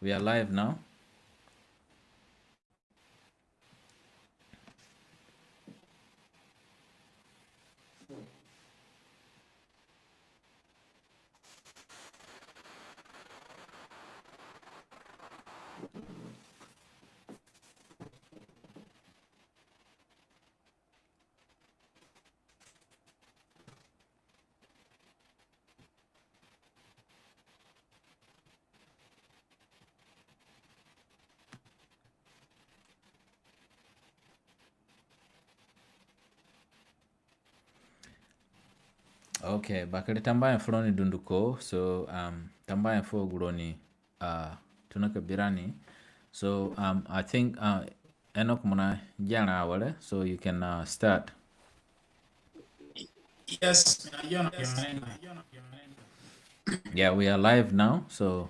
We are live now. Okay, bakari tambayan fulani dunduko. So tambayan fo guroni tunaka birani. So I think Enoch muna jana wale. So you can start. Yes, Yeah, we are live now. So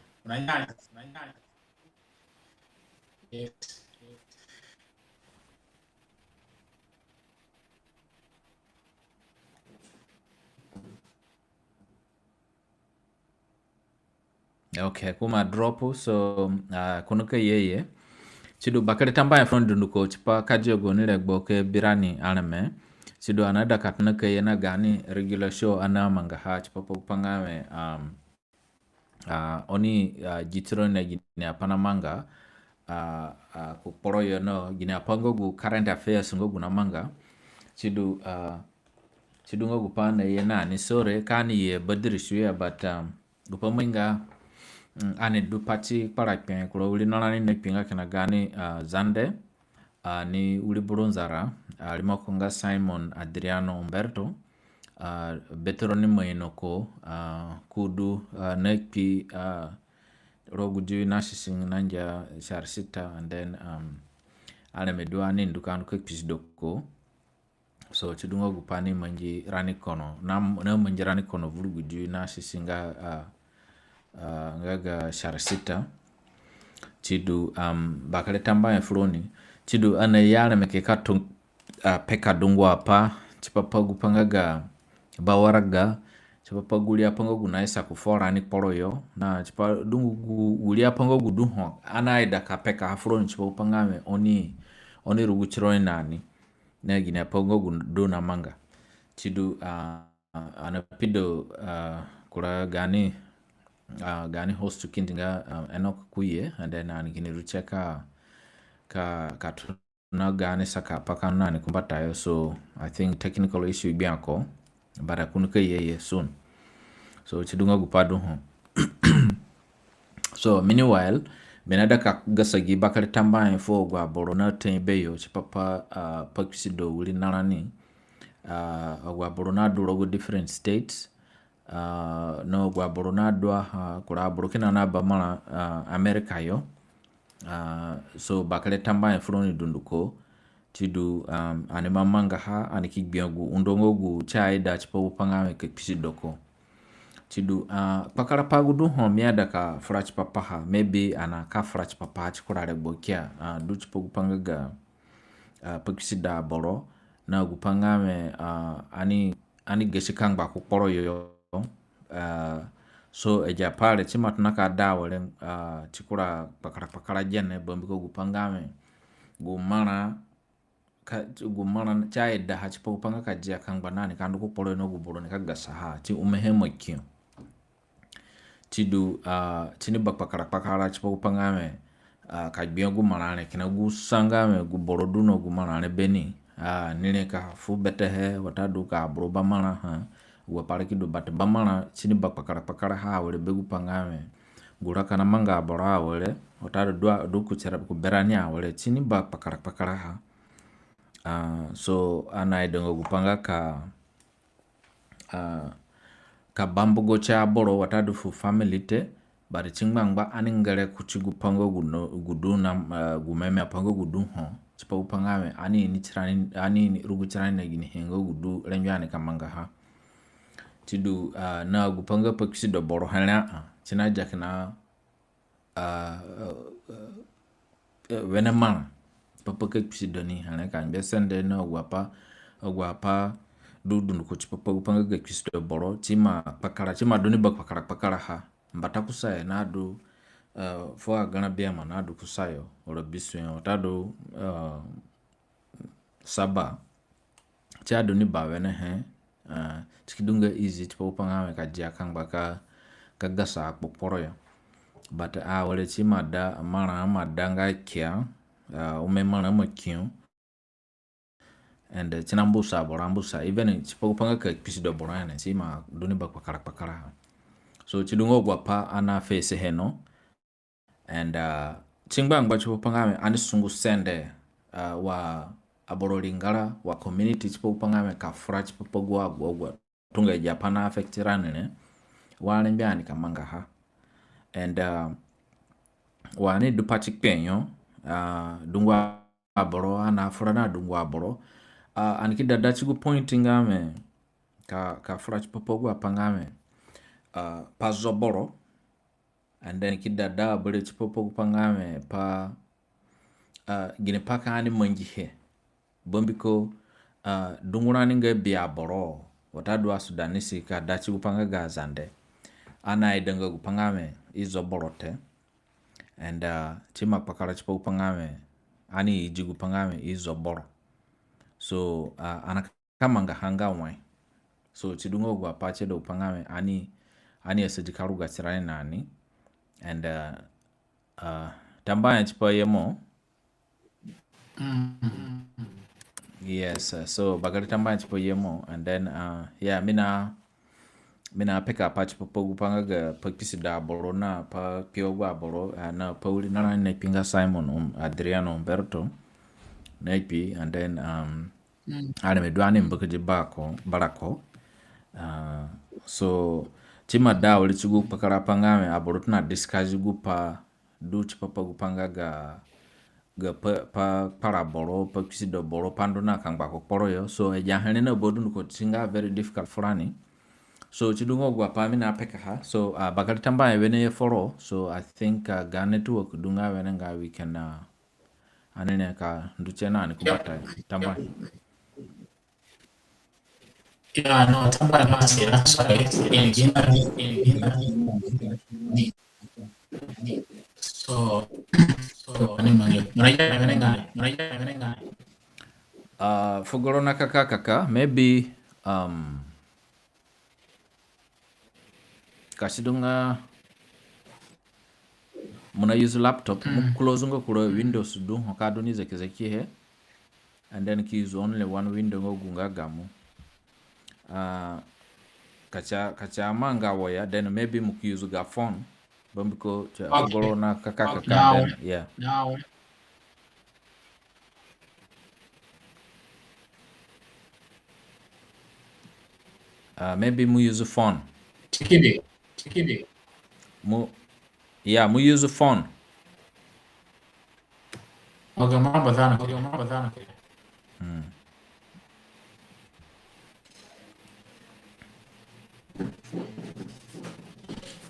yes. okay, kuma drop. So kunuka yeye. Sidu bakari tambayan fulani dunduko. Chipa kaji go nile gboke birani anime. Sidu anada katnuka yena gani regular show ana mangaha. Chipa pangame oni jitiro na gini apana manga kuporo yono gini apango gu current affairs ngo na manga chidu ngo gupana yena ni sore kani ye badiri shuya but gupaminga ane du pati para pen kulo uli nona ni nepinga kana gani zande ni uli burunzara limakonga Simon Adriano Umberto Betronim Inoko kudu nekpi rogu juu nashising nanja shar sita and then alemedua ni ndukan quick piece doko so chudungo gupani manji rani kono na manji rani kono vulugu juu nashisinga ngaga shar sita chidu bakale tamba floni chidu ane yale mekeka peka dungu apa chipapa gupangaga bawaraga chipa pagulia pango gunaisa kufora ni poro yo na chipa dungu gulia pango guduho anaida kapeka hafroni chipa upangame oni ruguchironi nani na gina pango guduna manga chidu anapido kura gani host kindinga Enoch kuye and then gini rucheka ka tuna gani saka paka nani kumbata yo so I think technical issue bianco bara kunuka yeye soon so chidunga gupadu ho so meanwhile benada ka gasagi bakari tamba info gwa borona tembeyo chipapa pakisido uli narani gwa borona durogo different states no gwa borona dwa kura burkina na bamala America yo so bakari tamba info ni dunduko chidu anima manga ha anikigbiagu undongo gu chai da chipa upangame ke pisidoko chidu pakara pagudu ho miada ka frach papaha maybe ana ka frach papa chikurare bokia du chipa upangaga pakisida boro na gupangame ani geshikang ba kuporo yo so eja pale chima tunaka dawole chikura pakara jene bombiko gupangame gumana gumana chai da ha chipa upanga kajia kangba nani kandu kupolo no guburo ni kagasa ha chi umehemo kyo chidu chini pakara chipa upanga me kajbia gumana ne kina gusanga me guboro duno gumana ne beni nile ka fu bete he watadu ka bro bamana ha gupare kidu bate bamana chini pakara ha wale begu pangame gura kana manga bora wale watadu du kuchera kuberania wale chini pakara ha so anaidongo gupanga ka bambugo cha boro watadu fu family te bari chingbangba aningare kuchigupango guduna gumeme apango gudu ho chipa upangame ani rugu chirani na gini hengo gudu renjane kamanga ha chidu na gupanga pakisido boro hana china jakna venemana papa ke pisidoni hane kan besende no gwapa dudun ko papa upanga ke pisido boro chima pakara chima doni bak pakara ha mbata kusa na du for gonna be a manado kusayo or a biswin or tado saba chado ni bawene chikidunga easy tipo panga ka jia kang baka kagasa akpokporo ya but wale chima da mara nga kia ume mara makio and chinambusa borambusa even chipo panga ka pisido borane chima duni bakwa pakara so chidungo gwapa ana face heno and chingbang bacho pangame ani sungu sende wa aborolingala wa community chipo pangame ka fra chipo pogwa tunga japana affect ranene wale mbiani kamanga ha and wani dupachik penyo dungwa aboro ana fra na dungwa aboro aniki dada chigu pointing ame ka fra chipo pogwa pangame pazoboro and then kidada bole chipopo kupangame pa gine paka ani manjihe bombiko dungurani nge biya boro watadwa sudanisi ka dachi kupanga gazande ana idanga kupangame izo borote and chima pakara chipopo kupangame ani iji kupangame izo boro so ana kamanga hanga wai so chidungo kwa pache do kupangame ani esejikaru gatsirani nani and tambaya chipa yemo yes so bagari tambaya chipa yemo and then yeah mina pick up patch pogu panga pakisi da borona pa piogwa boro na pauli na pinga Simon Adriano Umberto naipi and then ane medwani mbakaji barako so chima da wali chugu pakara pangame aborotna discuss gupa du chipa pagupanga ga para boro pa kisi do boro pandona kang bako poro yo so jahane na bodun ko singa very difficult forani so chidungo gwa pa mina peka ha so bakari tamba wene foro so I think ga network dunga wene nga we can anene ka nduchena ni kubata tamba Yeah, no, tamba no asira. Sorry. In Gina. So, ano man yun? Maraya. Fugoro na kaka maybe kasidunga muna use laptop closing kuro windows do hokado ni zeki he and then ki use only one window gunga gamu kacha manga waya then maybe muki use ga phone bambiko fugoro na kaka then yeah Now. maybe mu use phone Chikibi. mu use phone Okay, mambo sana.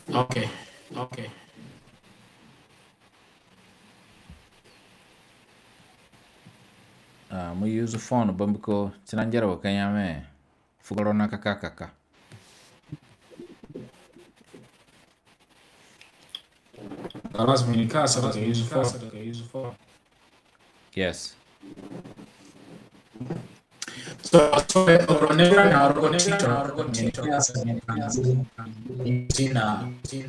Okay. mu use phone bambiko chinanjera wakanyame fugoro na kaka Lazima ni casa da use for. yes So oronera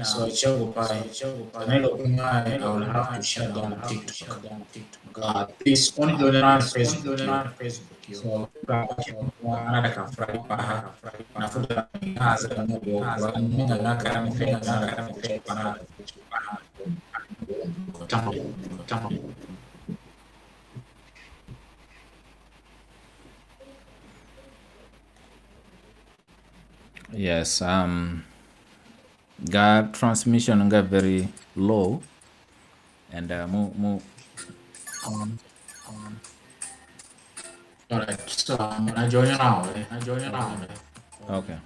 so chango pai nilo kunga I will have to shut down TikTok. Please only do it on Facebook. So another can fry paha na fuda has a no go ninga na kara mfenga pana tamo. yes got transmission got very low and Alright, so I'm gonna join you now. okay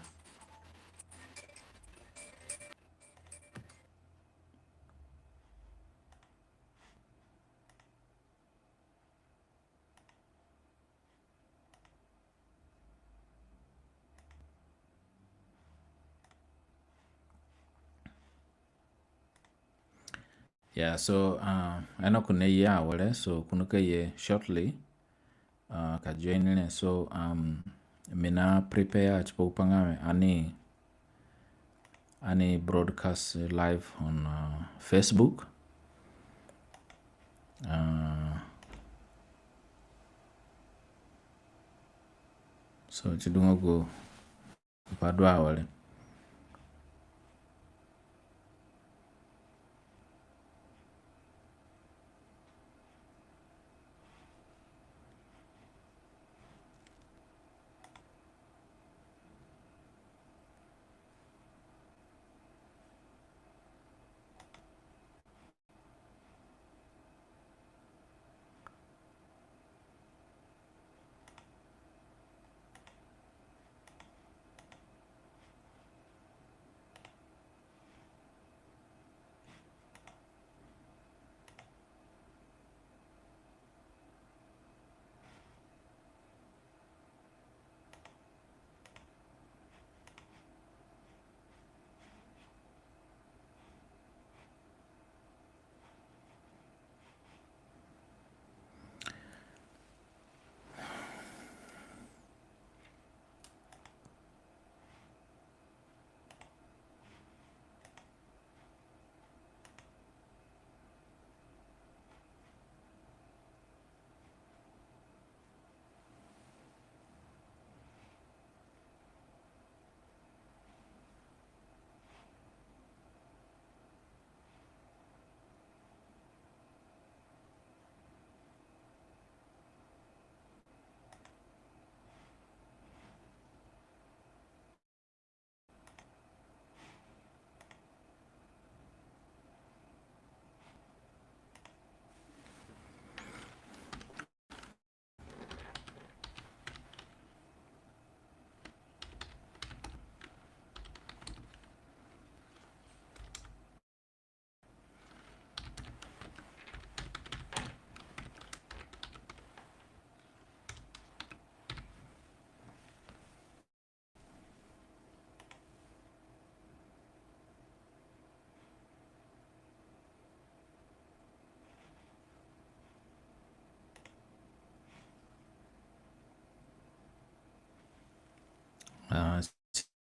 Yeah, so ano kuna ya wale so kunuka ye shortly ka join ne so mina prepare chipo upangame ani broadcast live on Facebook. So chidungo go padwa wale.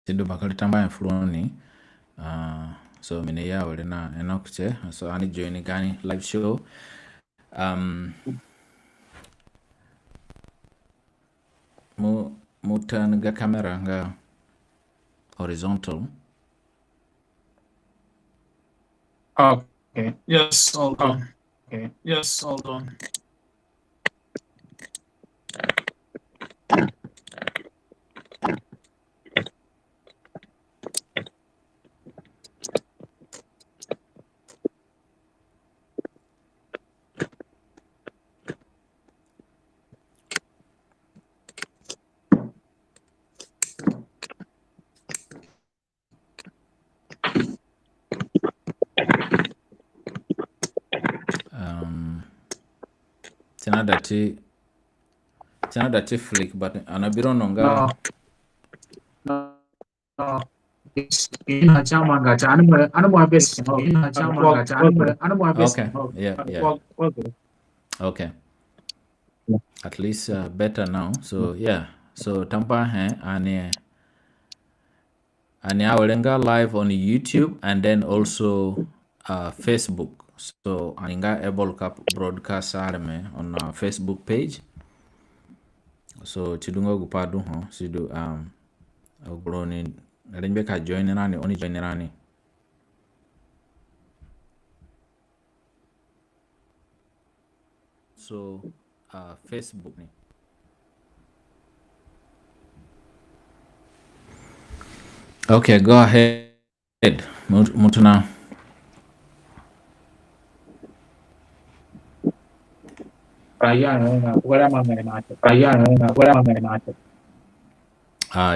Sido bakali tamba ya fuloni so mine ya wale na enokuche so ani join gani live show mu turn ga camera nga horizontal. Okay. Yes, hold on. Okay. Yes, hold on. Tena dati flick but anabiro nonga no ina chama gacha anu best ina chama gacha anu best. Okay, yeah. Okay, at least better now. So yeah, so tampa ani awalenga live on YouTube and then also Facebook. So aninga able cap broadcast arme on our Facebook page. So chidungo gupadu siduogroni nalinbeka join rani oni join rani. So Facebook ni. Okay, go ahead. Mutuna.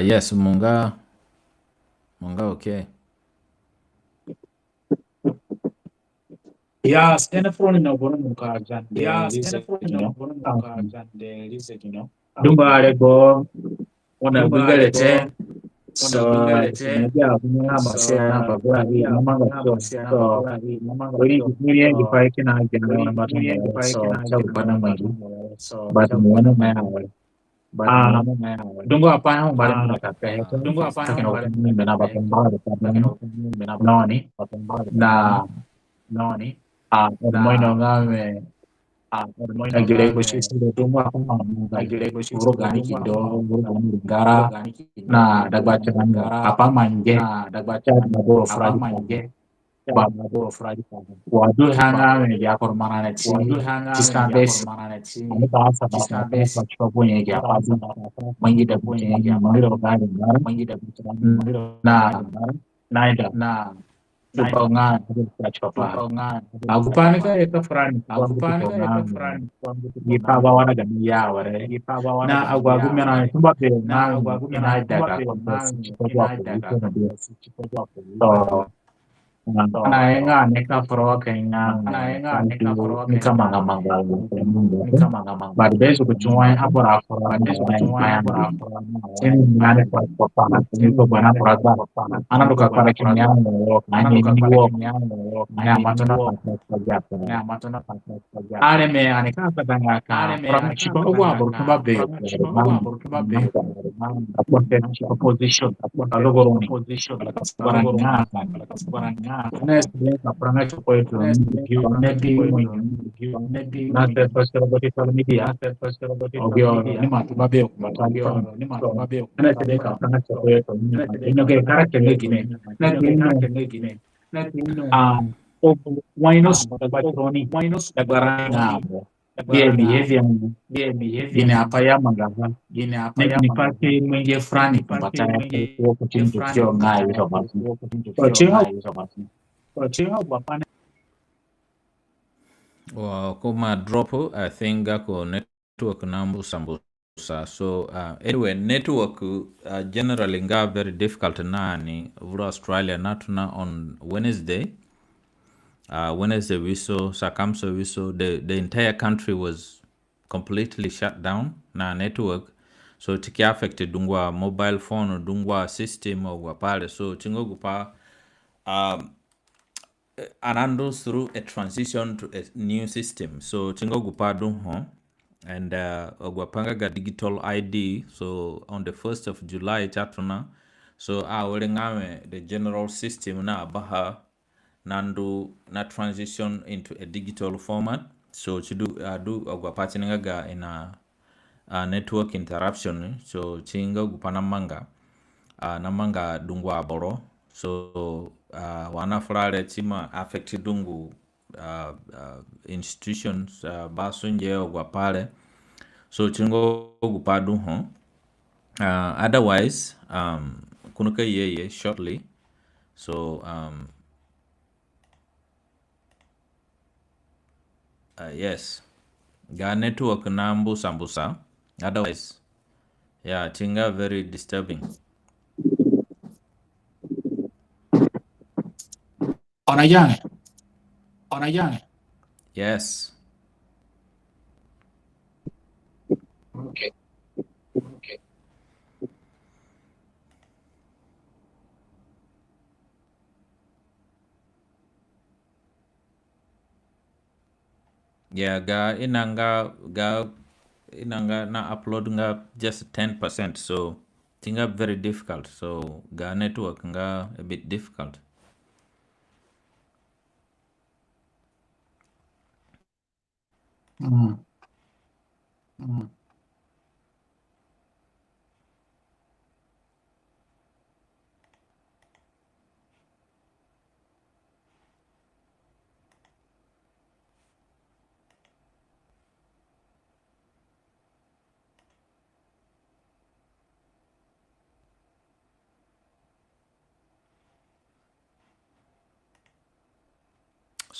Yes, Munga, okay. Yeah, Stanford na bono muka jan. Yeah, Stanford na bono muka jan. De lise, Dumba lebo, wana bigale che. So unajua kuna mahusiano bagari namanga so wali kufikiria kifaa kina jana matunda so cha kupanda mwingi but muone maya dungo hapana mbali mna kaka dungo hapana kana ukini mna bapambana kwa noni na moino ngame agile ko sisi dungo hapana urugani kido urugani gara na dagbacha apa manje dagbacha maboro fradi ba wadu hanga ya kormana na ci ciska bes ani ta sa ba ta ko bunye ya pa mangi da bunye ya mangi da na naida dupa nga ta chopa agupane ka eta frani ni pa ba wana ga ya ware na agwagu mena tumba be na ina daga ko so naenga neka pro kenya nika manga but beso kuchua apora sini ngane kwa sini kwa bana por ana duka para kenya no ani wo na matona are me anika patanga ka from chipo kwa burtumba be position baranga Pernah coba itu nanti pas kalau kita media, ini mati babe, karena tidak pernah coba itu, ini kayak karakter gini, Winus Batroni, Dagarana, behavior, gini apa ya mengapa, ni pasti menjadi frani, baca itu kucing kecil ngai bapak kuma drop I think ako network nambu sambusa so anyway network generally nga very difficult nani vura Australia natuna on Wednesday we saw the entire country was completely shut down na network so tiki affected dungwa mobile phone dungwa system or pale so tingogupa Arando through a transition to a new system. So tingo gupadu and ogwapangaga digital ID. So on the 1st of July chatuna. So ngame the general system na baha nandu na transition into a digital format. So chidu do ogwapatingaga in a network interruption. So tingo gupanamanga namanga dungwa boro. So wana fulale chima affect dungu institutions basunje ogwa pale so chingo gupadu otherwise kunuka yeye shortly so yes ga network na sambusa otherwise yeah chinga very disturbing. Onayang. Yes. Okay. Yeah, inanga na upload nga just 10%, so tinga very difficult. So ga network nga a bit difficult.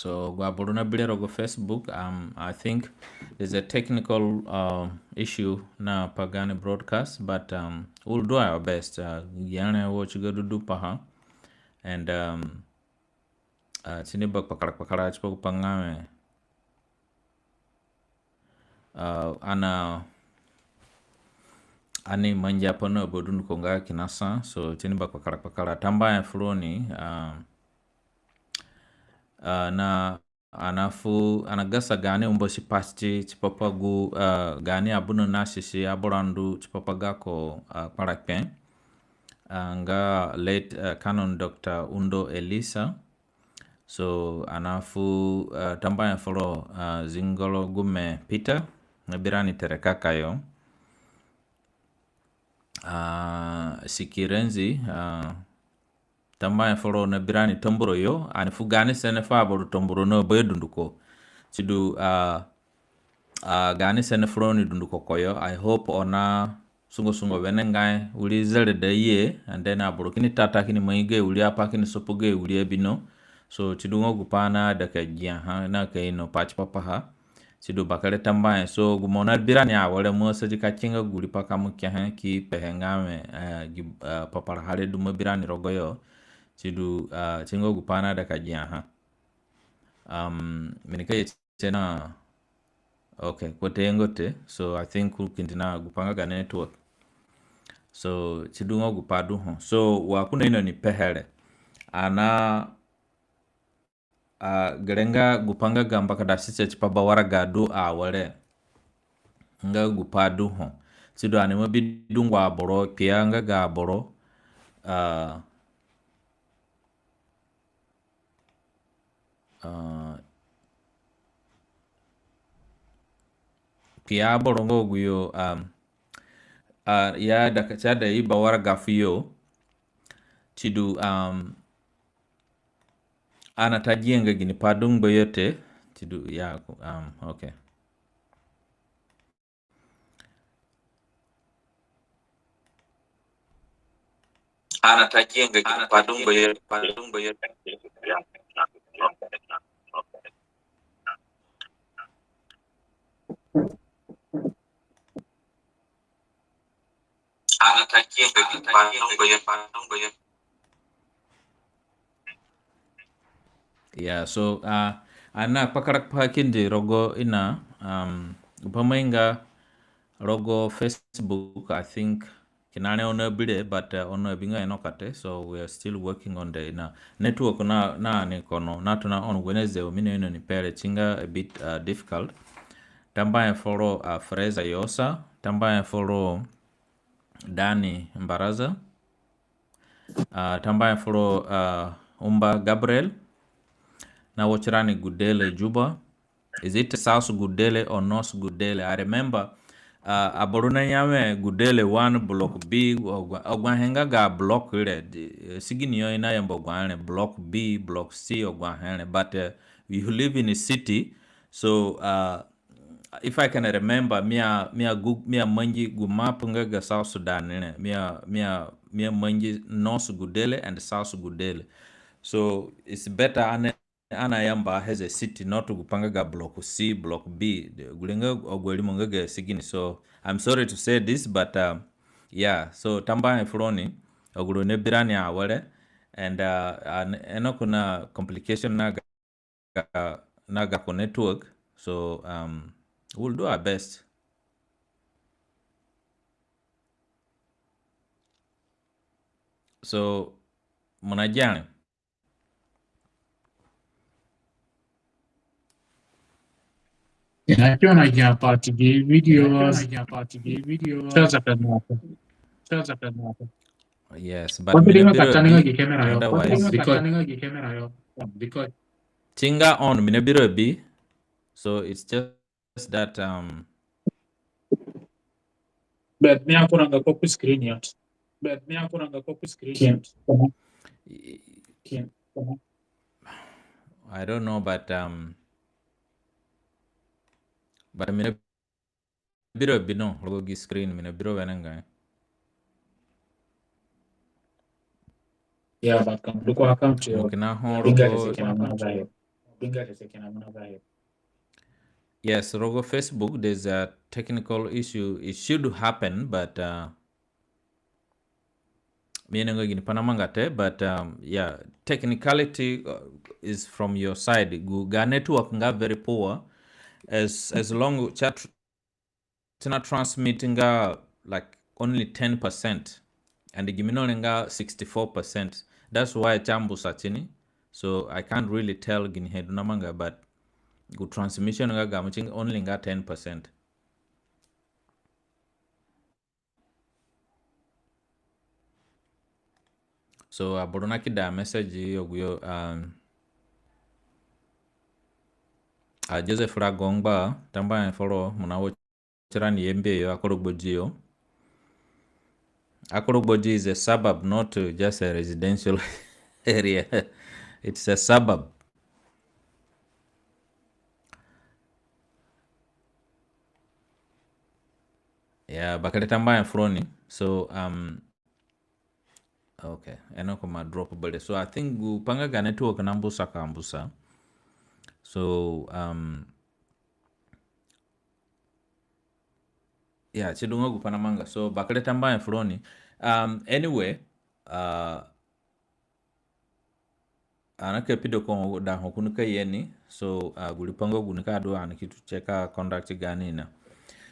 So Guaburuna Bilero go Facebook. I think there's a technical issue na Pagani broadcast, but we'll do our best. Yana what you go to do paha, and sinibak pakara chpok pangame. Ana ani manja pono bodun konga kinasa so chini ba pakala tamba ya floni na anafu anagasa gani umboshi pasti chipapagu gani abuno nasisi aborandu chipapagako parakpen nga late canon Dr. Undo Elisa so anafu tamba ya flo zingolo gume Peter nabirani terekakayo sikirenzi tamba ya folo na birani tomboro yo ani fugani sene fa boru tomboro no bedunduko chidu gani sene folo ni dunduko koyo. I hope ona sungo venengai uli zele de ye and then aboru kini tata kini maige uli apa kini sopoge uli ebino so chidu ngogu pana daka jia ha na ke ino pach papa ha chidu bakale tamba so gumona birani awale mo saji kachinga guli paka mukya ha ki pehengame papara hale dumo birani rogoyo chidu chingo gupana da kajia ha minike chena okay kote ngote so I think kintina gupanga ga network so chidu ngo gupadu ho so wakuna ino ni pehere ana gerenga gupanga gamba kada sise chipaba waraga do awale nga gupadu ho chidu animo bidungwa boro pianga ga boro pia borongo guyo ya dakachada iba waraga fiyo chidu anatajienga gini padung boyote chidu ya okay anatajienga gini padung boyote yeah so ana pakarak pakindi rogo ina upamainga rogo Facebook I think kinane ono bide but ono binga enokate so we are still working on the network na ni kono natuna on Wednesday mine ino ni pere chinga a bit difficult tamba ya follow Freza Yosa tamba ya follow Dani Mbaraza tamba ya follow Umba Gabriel na wachirani Gudele Juba. Is it South Gudele or North Gudele? I remember aboruna nyame Gudele 1 block B ogwahenga ga block red sigini yo ina yambo gwane block B block C ogwahene but you live in a city so if I can remember mia manji gumap ngaga South Sudan ne mia manji North Gudele and South Gudele so it's better ana yamba has a city not to gupangaga block C block B gulenga ogwelimo ngaga sigini so I'm sorry to say this but yeah so tamba floni ogulone birani awale and eno kuna complication naga ko network so we'll do our best. So munajani Akiwa najia party videos yes but because chinga on minebiro bi so it's just that but me akuna nga copy screen yet I don't know but mina biro bino logo screen mina biro wenanga yeah but come look account yo mukina hon yes rogo Facebook there's a technical issue it should happen but mienengo gini panamangate but yeah technicality is from your side ga network nga very poor as long chat tina transmitting like only 10%, and the Giminolenga 64%. That's why Chambu Satini. So I can't really tell Gini Hedunamanga, but good transmission only got 10%. So abonaki da message yoguyo Joseph Ragongba tamba follow munawo chirani yembe yo Akorogboji is a suburb, not just a residential area. It's a suburb. Yeah, bakale tamba froni. So okay, enoko ma drop bale. So I think panga ga network nambusa kambusa. So yeah, chidungo gupana manga. So bakale tamba froni. Anyway, anake pido ko da hokunuka yeni. So gulipango gunika do anakitu cheka conduct ganina.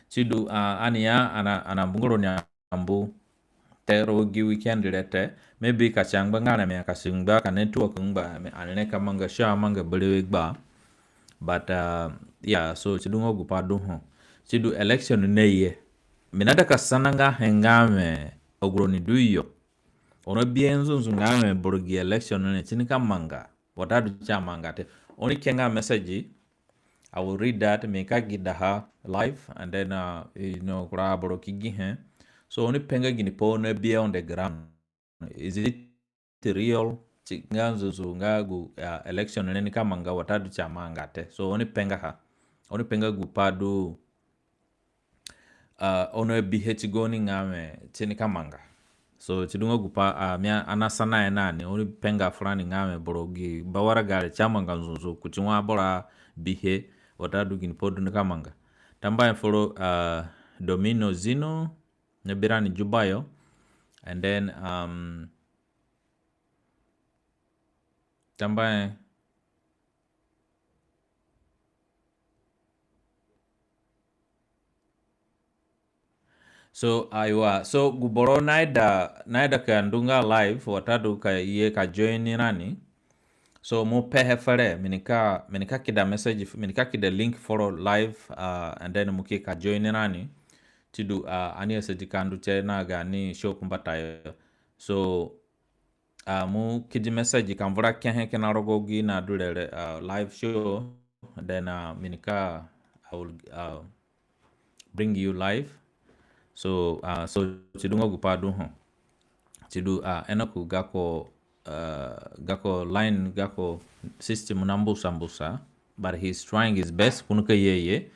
Chidu ania ana mbungoro nya ambu tero gi weekend lete maybe kachangba ngana me kasingba ka network ngba anene kamanga sha manga belewe gba, but yeah, so chidu ngogu padu ho chidu election neye minada kasananga hengame ogroni duyo ono bienzo ngame borgi election ne chinika manga watadu cha manga te oni kenga message. I will read that, make a gidaha live, and then kura boroki he. So only penga gini po ne be on the ground. Is it real? Chiganzo zungagu election nene kamanga watadu cha mangate. So only penga ha. Only penga gupadu ono BH goni ngame chinika manga. So chidunga gupa mia anasana enani only penga fulani ngame borogi bawara gare chamanga nzuzu kuchimwa bora bihe watadu gini podu nikamanga tamba follow Domino Zino Nebirani Jubayo, and then tamba so aywa so guboro naida kandunga live watadu ka iye ka join nani. So mo pehe fare minika kida message minika kida link follow live and then muki ka join nani tidu ani sedi kandu chena gani show kumbata. So mu kidi message kamvura kehen kenarogogi na dule live show, then minika I will bring you live. So tidungo gupadu ho tidu enoku gako line gako system nambusa, but he's trying his best kunuka yeye.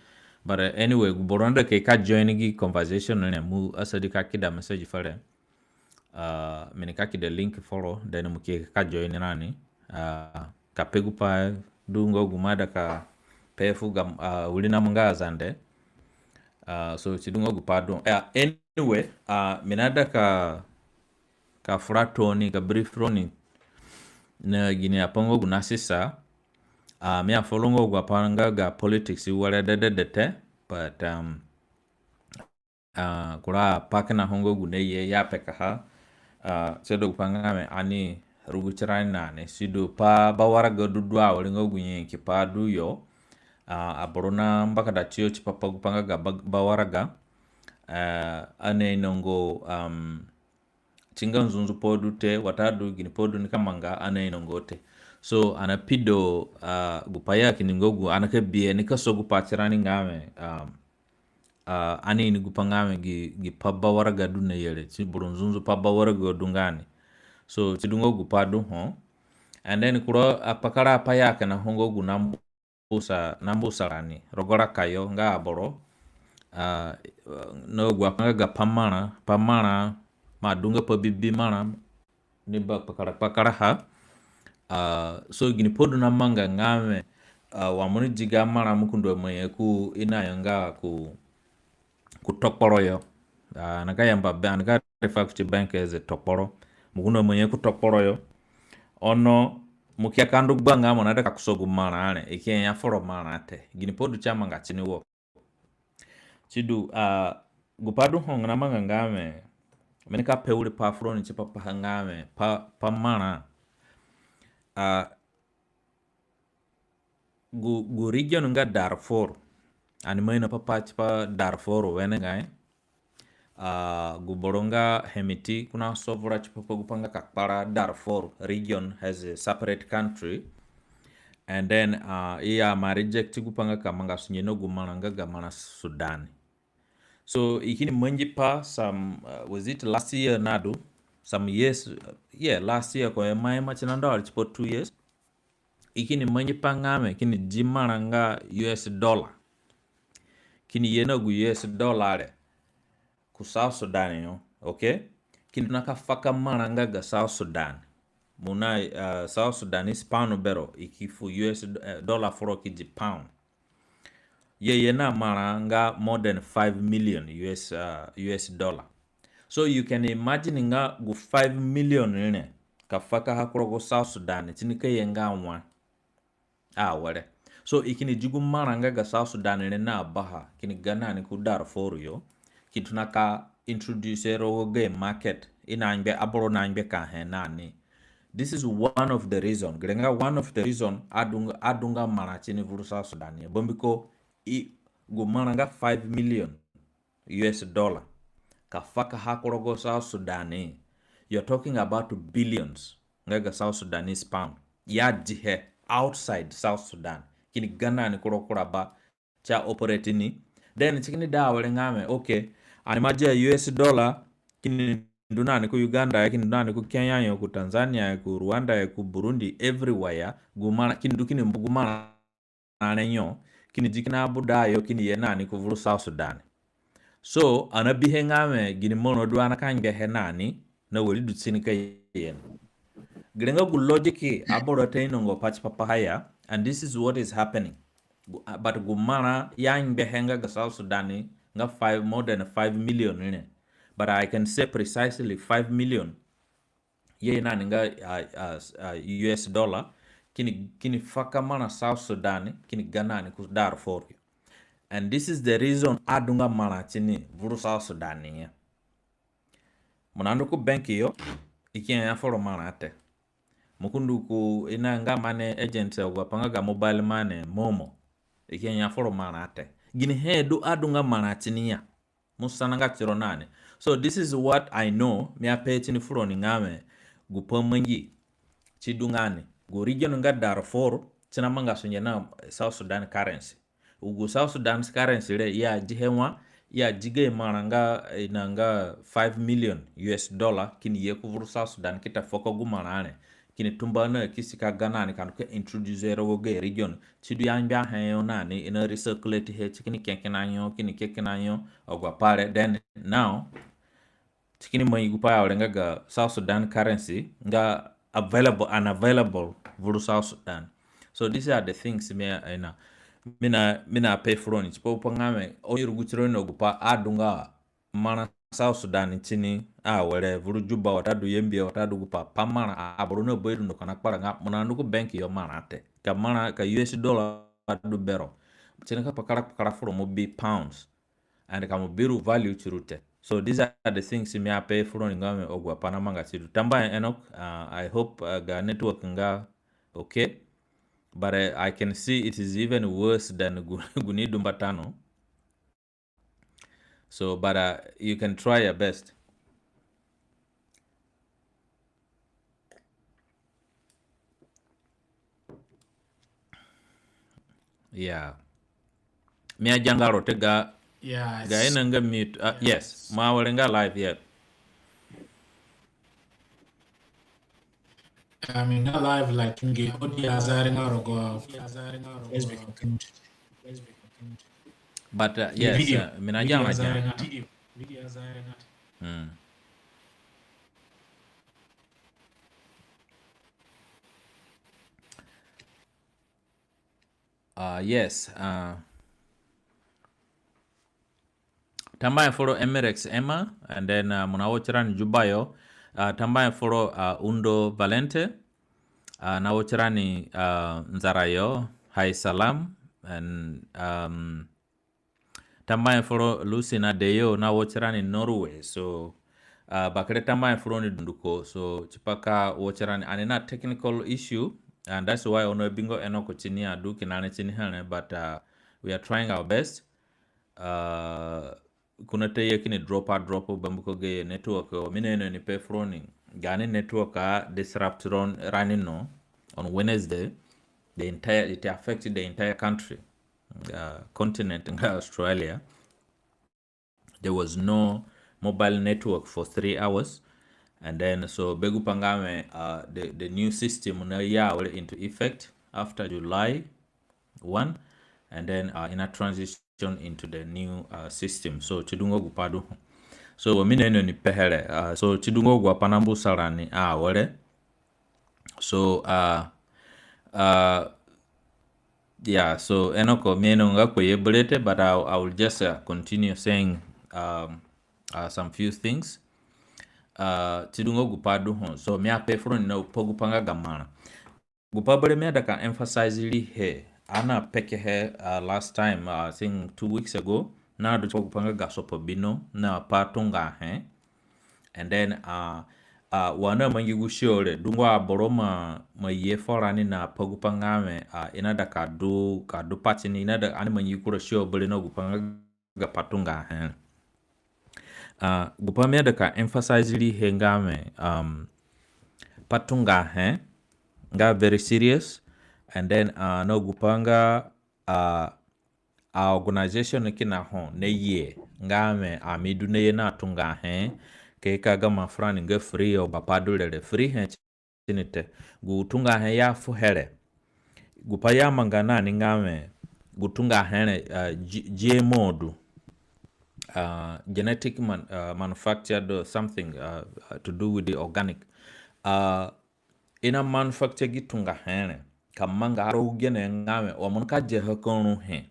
But anyway boronda ke ka join gi conversation ne mu asadi ka kida message fare minika kida link follow, then mu ke ka join nani ka pegupa dungo gumada ka pefu gam ulina munga zande. So tidungo gupado anyway minada ka fratoni ka brief roni na gini apango gunasisa mia folongo gwa panga ga politics wala dedete, but kura pakena hongo gune ye ya pekaha sedo panga me ani ruguchirana ne sido pa bawara godudwa olingo gunye kipa duyo aborona mbaka da chiyo chipapa gupanga ga bawaraga ane nongo chinga nzunzu podu te watadu gini podu nikamanga ane inongote. So anapido gupaya kiningogu anake bie nikaso gupachirani ngame ani ini gupangame gi pabba waraga dune yele chiburu nzunzu pabba waraga dungani. So chidungo gupadu ho, and then kuro apakara apaya kana hongo gu nambusa rani rogora kayo nga aboro no gwapanga ga pamana madunga pa bibi mana ni ba pakara ha so gini podu na manga ngame wamuni jiga mana mukundo mwenye ku ina yanga ku tokporo yo naga yamba naga refact bank as tokporo mukundo mwenye ku tokporo yo ono mukia kandu banga mona da kusogu mana ane ikenya foro mana ate gini podu chama ngachini wo chidu gupadu hong na manga ngame menika peuli pa froni chipa pa ngame pa mana gu region nga Darfur ani maina pa chipa Darfur wene ngai gu boronga hemiti kuna sovra chipa gupanga kakpara Darfur region has a separate country. And then iya ma reject gupanga kamanga sunyeno gumananga gamana Sudan. So ikini manjipa some was it last year nadu some years last year kwa mai machinanda alichipo 2 years ikini manjipa ngame kini jimananga US dollar kini yena gu US dollar ku South Sudan yo okay kini nakafaka mananga ga South Sudan muna South Sudanese pound bero ikifu US dollar foro kiji pound yena maranga more than 5 million US dollar. So you can imagine nga gu 5 million nene kafaka hakuro go South Sudan chinika yenga wa wale. So ikini jugu maranga ga South Sudan nene na baha kini gana ni ku Darfur yo kitunaka introduce ro game market ina angbe aboro na angbe ka henani. This is one of the reason. Grenga one of the reason adunga marachini vuru South Sudan ya bombiko gumananga 5 million US dollar kafaka hakorogo South Sudan. You're talking about billions ngaga South Sudanese pound ya jihe outside South Sudan kini Ghana ni kurokura ba cha operate ni then chikini dawale ngame okay animaje US dollar kini ndunani ku Uganda kini ndunani ku Kenya ku Tanzania ku Rwanda ku Burundi everywhere gumana kini dukini mbugumana nanenyo kini jikina budayo kini yenani ku vuru South Sudan. So anabihe ngame gini mono duana kange henani na wali dutsini kayen grenga gu logic aboro taino ngo patch papahaya and this is what is happening but gumana yang behenga ga South Sudan nga more than 5 million in it. But I can say precisely 5 million yena nga US dollar kini faka mana South Sudan kini Ghana ni ku Darfur. And this is the reason adunga mana chini vuru South Sudan ya munandu ku banki yo ikiya ya foro mana ate mukundu ku ina nga mane agent wa panga mobile money momo ikiya ya foro mana ate gini hedu adunga mana chini ya musananga chironane. So this is what I know me ape chini furo ni ngame gu pomangi chidungane gu region nga Darfur china manga sunyana South Sudan currency ugu South Sudan's currency le ya jihewa ya jige mananga inanga 5 million US dollar kini ye kuvuru South Sudan kita foko gumanane kini tumbana kisika Ghana ni kan ko introduce ro ge region chidu yanga hayo nani ina recirculate he chikini kenkenanyo kini kekenanyo ogwa pare then now chikini mai gupa olenga ga South Sudan currency nga unavailable vuru South Sudan. So these are the things mina pay front chipo pangame oyiruguchiro no gupa adunga mana South Sudan chini wale vuru Juba watadu yembia watadu gupa pamana abruno boyru no kana kpara nga munandu ku bank yo mana ate ka mana ka US dollar adu bero chini ka pakara furo mo be pounds and ka mo biru value chirute. So these are the things me pay front ngame ogwa panamanga chidu tamba Enoch. I hope ga network nga okay. But I can see it is even worse than Gunidu Mbatano. So, but you can try your best. Yeah. Mia jangaro tega. Yeah. Ga inanga mute. Yes. Ma walenga live yet. I mean, not live like Tungi. Odia Zaringa or go Facebook account. But yes, mina jama jama. Video Zaringa. Yes. Tambaya follow Emirates Emma and then munawochirani Jubayo. Tambaya follow Undo Valente. Nawochirani Nzarayo Hai Salam and tambaye foro lusi na deyo na wocherani Norway. So bakale tambaye foro ni dunduko. So chipaka wocherani anina technical issue, and that's why ono bingo enoko chini adu kinane chini hane, but we are trying our best. Kuna te yakini drop bambuko ge network o mineno ni pe froni gani network disrupt running no on Wednesday. It affected the entire country, continent in Australia. There was no mobile network for 3 hours, and then so begu pangame the new system na went into effect after July 1, and then in a transition into the new system. So chidungo gupadu. So mineno ni pehere. So chidungo guapanambu sarani wale. So yeah, so enoko mieno nga kweyebulete, but I will just continue saying some few things. Chidungo gupadu hon. So mi ape front na upogupanga gamana. Gupabele mi adaka emphasize li he. Ana peke he last time, I think 2 weeks ago. Na do pogupanga gasopo bino na patunga he. And then wana mangi gushole dungwa boroma ma ye forani na pogupangame inada kadu patini inada ani mangi kura show bele no gupanga ga patunga he. Gupame adaka emphasize li he ngame patunga he nga very serious. And then no gupanga organization kina ho ne ye ngame amidu ne na tunga he ke kaga mafrani nga free o bapadulele free he chinite gutunga he ya fuhere gupaya mangana ni ngame gutunga he GMO du genetic manufactured or something to do with the organic ina manufacture gitunga he kamanga aro ugene ngame wamunuka jehe konu he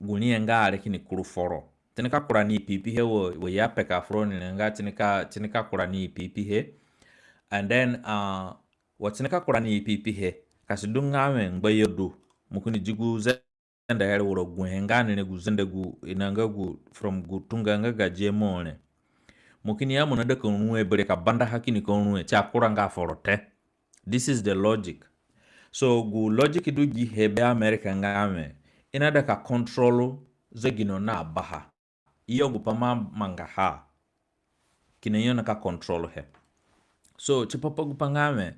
guni nga alekini kuruforo tinika kurani pipi he wo ya peka froni nga tinika kurani pipi he. And then watinika kurani pipi he kasidunga me ngbayodu mukuni jigu zenda hele woro guhenga ne guzende gu inanga gu from gutunga nga gajemone mukini ya munade konu ebere ka banda hakini konu cha kuranga forote. This is the logic. So gu logic du gi hebe America ngame inada ka control zegino na baha iyo gupama mangaha kineyo na ka control he. So chipapa gupangame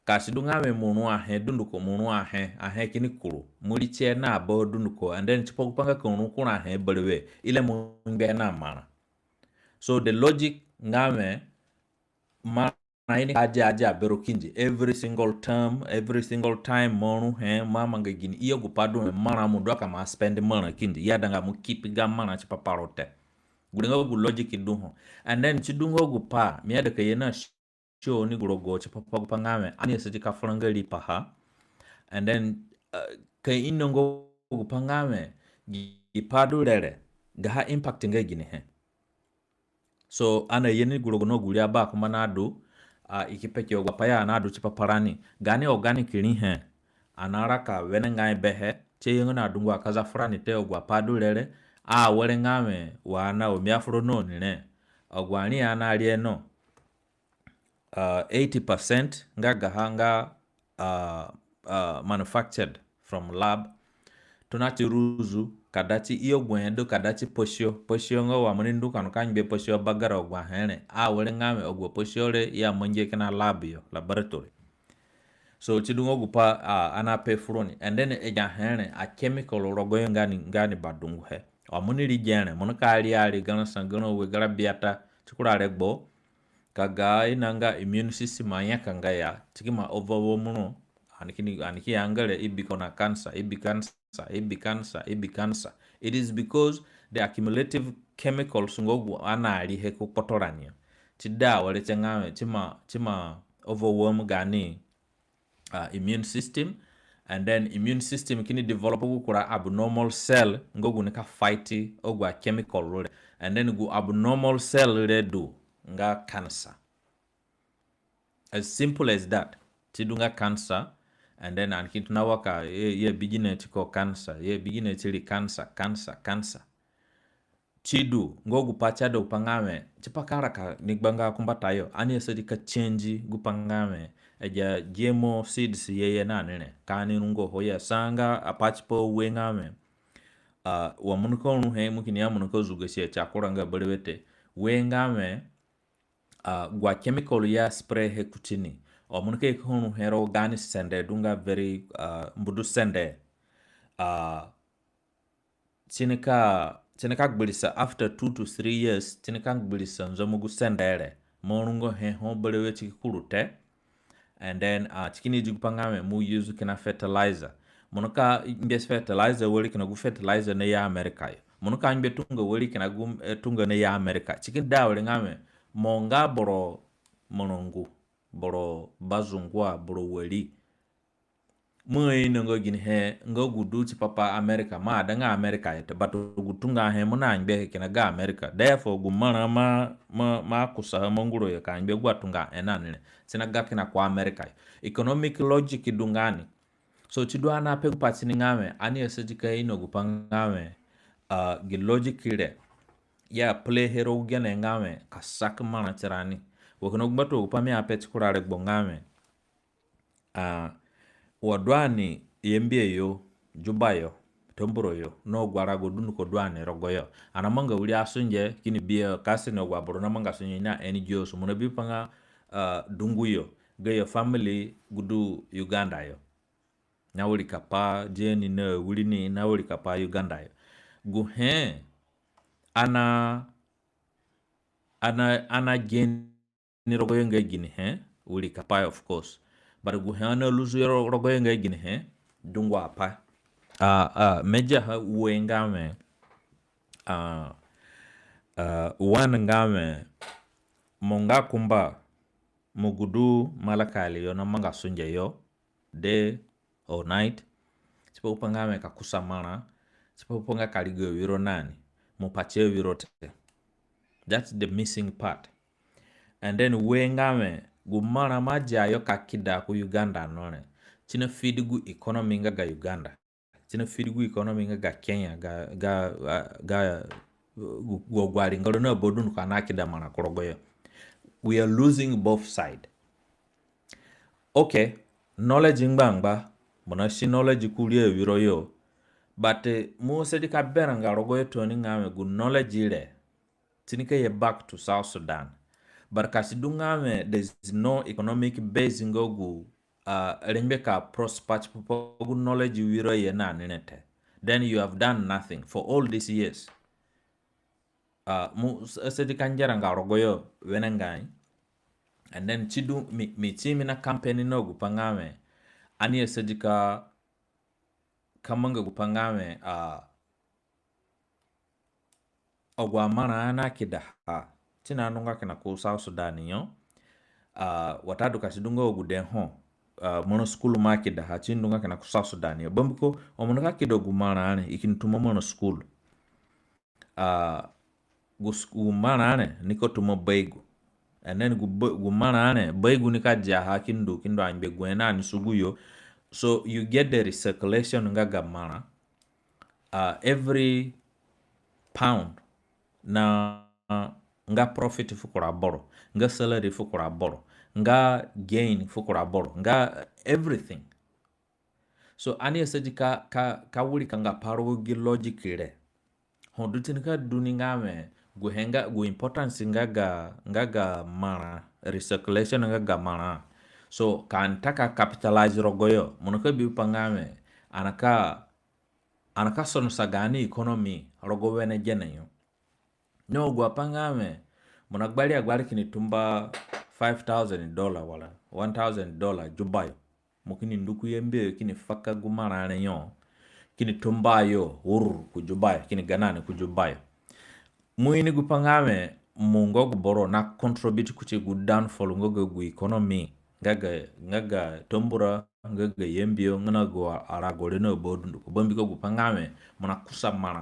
kasidungame munu ahe dunduko munu ahe kini kuru muri che na abo dunduko, and then chipapa gupanga kunu kuna ahe belewe ile munge na mana. So the logic ngame ma ini aja berokinji every single term, every single time monu he mama ngagini iyo gupadu mana mundu kama spend mana kindi ya danga mu keep gamana chipaparote gudenga gu logic duho. And then chidungo gupa mi ada kayena show ni gurogo chipapa gupangame ani sejika frangeli paha. And then kay inongo gupangame gipadu lele gaha impact ngagini he. So ana yeni gurogo no gulia ba kumanadu ikipeke ogwapaya anadu chipaparani gani organic lihe anaraka wenengai behe cheyengo na dungwa kaza frani te ogwapadu lele wele ngame wana omiafro no nile ogwani analieno 80% ngaga hanga manufactured from lab tunati ruzu kadati iyo gwendo kadati posio ngo wa munindu kanu kanbe posio bagara ogwa hene wele ngame ogwa posio le ya monje kana lab yo laboratory. So chidungo gupa anape froni, and then eja hene a chemical rogoyo ngani badungu he wa munili jene munaka ali gana sangano we gara biata chukura legbo kaga inanga immune system ayaka ngaya chikima overwo muno aniki angale ibikona cancer. It is because the accumulative chemicals ngogu anali heko potorania chida wale changame chima overwhelm gani immune system, and then immune system kini develop kura abnormal cell ngogu nika fight ogwa chemical role, and then gu abnormal cell redu nga cancer. As simple as that. Tidunga cancer. And then ankitunawaka ye bigine tiko cancer, ye bigine tili cancer. chidu ngogu pacha do pangame chipakara ka nigbanga kumbatayo ani esedi ka change gupangame eja GMO seeds yeye nanene kani nungo hoya sanga apachipo wengame wa munuko nuhe mukini ya munuko zugesie chakuranga belewete wengame gwa chemical ya spray he kutini o munuke kunu hero gani sende dunga very mbudu sende Tineka gbilisa after 2 to 3 years tineka gbilisa nzomugu sendere monungo he belewe chikurute and then chikini jigupangame mu use kina fertilizer monuka imbes fertilizer woli kina gu fertilizer ne ya America monuka imbe tunga woli kina gu tunga ne ya America chikin dawle ngame monga boro monongu boro bazungwa boro woli mui ngo gin he ngo gudu ci papa America ma danga America ete batu gutunga he muna ngbe kina ga America therefore gumana ma kusa monguro ya ka ngbe gwatunga enanene sina ga kina kwa America economic logic dungani so chidwana pe kupatini ngame ani esejika ino gupangame gi logic ile ya play hero gene ngame kasak mana tirani wokono gbato gupami apet kurare gbongame wadwani yembie yo jubayo tomboro yo no gwara godunu ko dwane rogoyo anamanga uli asunje kini bia kasi no gwaboro na manga sunye na NGO so mona bipanga dunguyo geyo family gudu Uganda yo na uli kapa jeni na uli ni na uli kapa Uganda yo guhe ana jeni rogoyo ngegini he uli kapa of course but guhana luzu rogoyo ngegini he dungwa pa meja ha uengame ngame monga kumba mugudu malakali yo na manga sunje yo day or night sipo upangame kakusamana sipo upanga kaligo wiro nani mupache wirote. That's the missing part. And then wengame gumana maja yo kakida ku Uganda none china fidigu economy nga Uganda china fidigu economy nga Kenya ga gwari ngalo na bodun kana kida mana korogoyo. We are losing both side. Okay, knowledge ngbangba mona si knowledge kulie wiro yo but mo se dika beranga rogoyo toni ngame gu knowledge ile tinika ye back to South Sudan. But kasidungame there's no economic base ngogu rembeka prosper pogu knowledge wiro ye na nenete. Then you have done nothing for all these years. Mu sedi kanjara nga rogoyo wenengai. And then chidu mi chimi na campaign no gupangame ani esedika kamanga gupangame ogwa mana na kida tina nunga kina ku South Sudan yo watadu kasidunga ogude ho mono school makida ha chindunga kina ku South Sudan yo bambuko omunuka kidogu mana ane ikinituma mono school gumana ane niko tuma baigu and then gumana ane baigu nika jaha kindo anbe gwena ni suguyo so you get the recirculation nga gamana every pound na nga profit fukura boro nga salary fukura boro nga gain fukura boro nga everything so ani esaji ka wuri kanga paro gi logic ile hondutin ka duninga me gu importance ngaga mana recirculation ngaga mana so kan taka capitalize rogoyo monaka bi pangame anaka son sagani economy rogo wene jeneyo no gwa pangame monagbali agwali kinitumba $5,000 wala $1,000 jubayo mukini nduku yembe kini faka gumana anenyo kini tumbayo ku jubayo kini ganane ku jubayo muini gupangame mungo guboro na contribute kuchi gu downfall ngogo gu economy ngaga tombura ngaga yembio ngana go aragole no bodundu kubombiko gupangame mona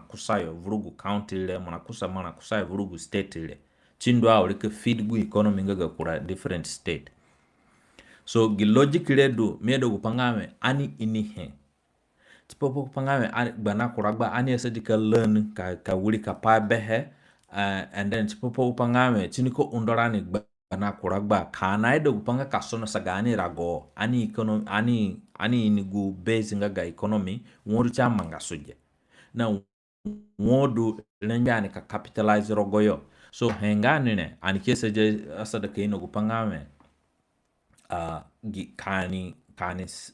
kusayo vurugu county le mona kusayo vurugu state le chindwa awlike feed gu economy ngaga kura different state so gi logic le do miedo gupangame ani inihe tipo pangame bana kuragba ani esedi ka learn ka wuli ka pa behe and then tipo pangame tiniko undorani bana kuragba kana edo gupanga kasono sagani rago ani economy ani inigu base ngaga economy woru cha manga suje na wodu lenjani ka capitalize rogoyo so hengani ne ani keseje asada kaino gupangame kani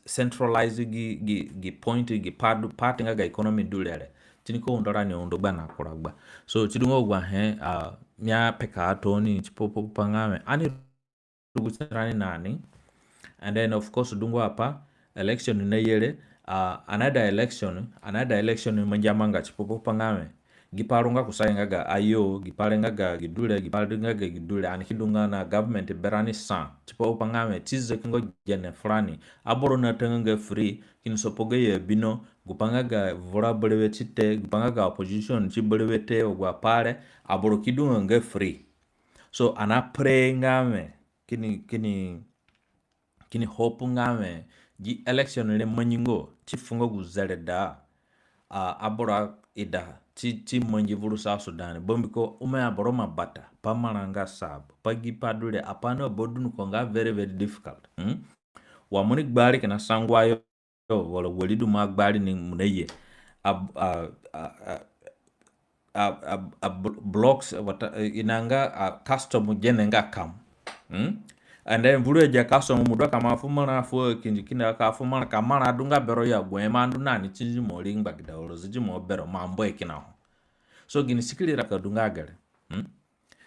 centralize gi point gi part nga ga economy dulere tiniko undora ni undo bana kuragba so chidungo gwa he mya peka toni chipopo pangame ani rugutsarani nani and then of course dungo hapa election na yele another election manjamanga chipopo pangame giparunga kusayenga ga ayo gipalenga ga gidule ani kidunga na government berani san tipo pangame tize kingo jene frani aboro na tanga free kin sopoge ye bino gupanga ga vora belewe chite gupanga ga opposition chi belewe te ogwa pale aboro kidunga nga free so ana pre ngame kini hope ngame gi election le manyingo chifungo guzele da abora ida ti manji vuru sa Sudan bombi ko ume aboro mabata pamaranga sab pagi padule apano bodun ko nga very very difficult wa muni gbari kana sangwayo wala walidu ma gbari ni muneye blocks inanga custom jenenga kam and then vuru ja custom mudwa kama fumana fo kinjikina ka fumana kamara dunga bero ya gwema nduna ni chinji mo ringba gidawolo ziji mo bero mambo ekina so gini sikili raka dunga gare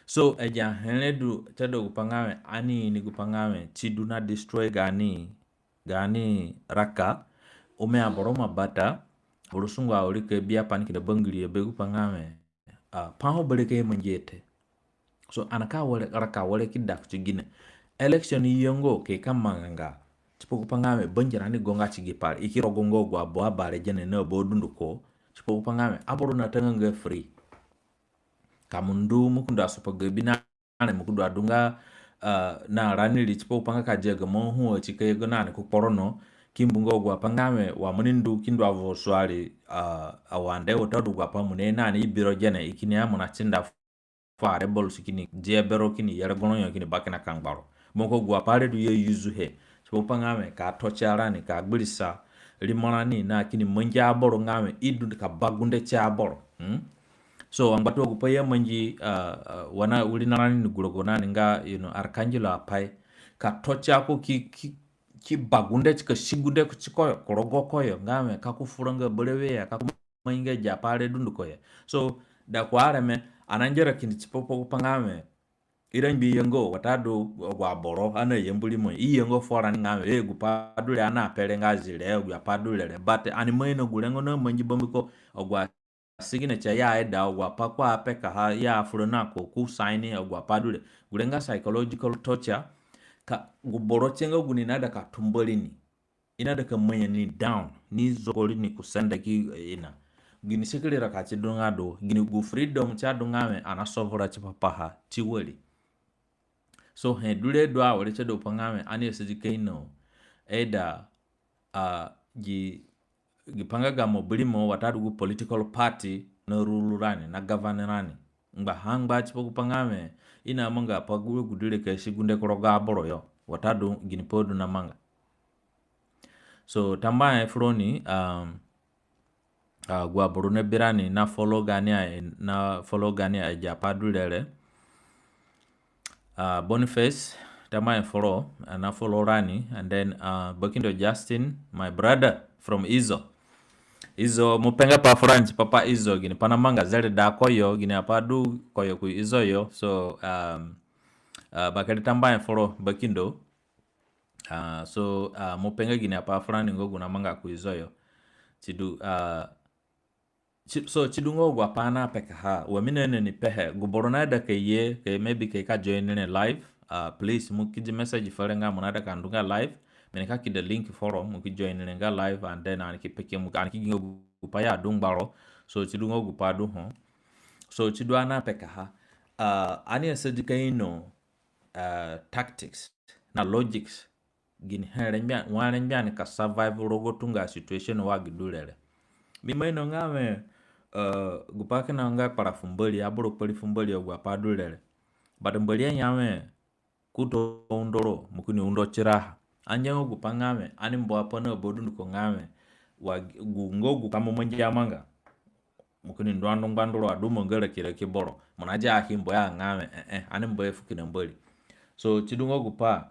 so eja henedu tedo gupangame ani ni gupangame chiduna destroy gani raka ume aboroma bata urusungwa ulike bia paniki de bangli ebe gupangame paho beleke manjete so anaka wale raka wale kidak chigine election yongo ke kamanga tipo gupangame banjirani gonga chigipal ikiro gongo gwa boa bare jene no bodunduko tipo gupangame aboro na tanga free kamundu mukunda sopoge bina ane mukudu adunga na rani li tipo upanga kajega monhu chike gonane ku porono kimbungo gwa pangame wa munindu kindu avo swali awande otadu gwa pamune nani ibiro jene ikini amuna chinda fare bol sikini jebero kini yere gono kini bakina kangbaro moko gwa pare du ye yuzu he tipo pangame ka tocharani ka gbilisa limonani na kini manja aboro ngame idu ka bagunde cha aboro so angbato gupaya manji wana ulinarani ni gulogona nga arkangelo apai ka tocha ko ki bagunde chika shigude ku chikoyo korogo koyo ngame ka kufuranga bolewe ya ka mainga japale dundu koyo so da kware me ananjera kindi chipopo pangame iran bi yango watado gwa boro ana yembuli mo iyengo fora ngame gupadule ana pele ngazile gupadule but animeno gulengo no manji bombiko ogwa signature ya eda ogwa pakwa apeka ha ya furona ko ku sign ogwa padule gulenga psychological torture ka guboro chenga guninada ka tumbolini inada ka manyani down ni zokoli ni kusenda ki ina gini sekirira ka chidunga do gini gu freedom cha dungame ana sovora chipapaha chiweli so he dule do awole chedo pangame ani esejikeino eda gipanga gamo bulimo watadu gu political party na rulurani na governorani ngba hangba chipo kupangame ina manga pagulu gudule ke sigunde koroga aboro yo watadu gini podu na manga so tamba froni gwa borune birani na follow gani a japadulele Boniface tamba follow na follow rani and then Bakindo Justin my brother from Izo mupenga pa French papa Izo gini panamanga zele da koyo gini apadu koyo ku Izo yo so bakari tamba follow Bakindo so mupenga gini apa Fran ngogu na manga ku Izo yo chidu so chidungo gwa pana peka ha waminene ni pehe guborona da ke maybe ke ka join in live please mukiji message farenga munada kandunga live meneka ki the link forum muki join in nga live and then aniki peke muki gingo gupaya dungbaro so chidungo gupadu ho so chidwana peka ha ani asedikaino tactics na logics gini herembia warembia ni ka survive rogo tunga situation wa gidulele bimaino ngame gupake na nga para fumbali aburo pali fumbali ogwa padulele badambali nyame kuto undoro mukuni undo chiraha anyango gupangame ani mbo apana bodundu ko ngame wa gungo kama manja manga mukuni ndwando ngandoro adumo ngere kire kiboro munaja akimbo ya ngame ani mbo efukina mbali so chidungo gupa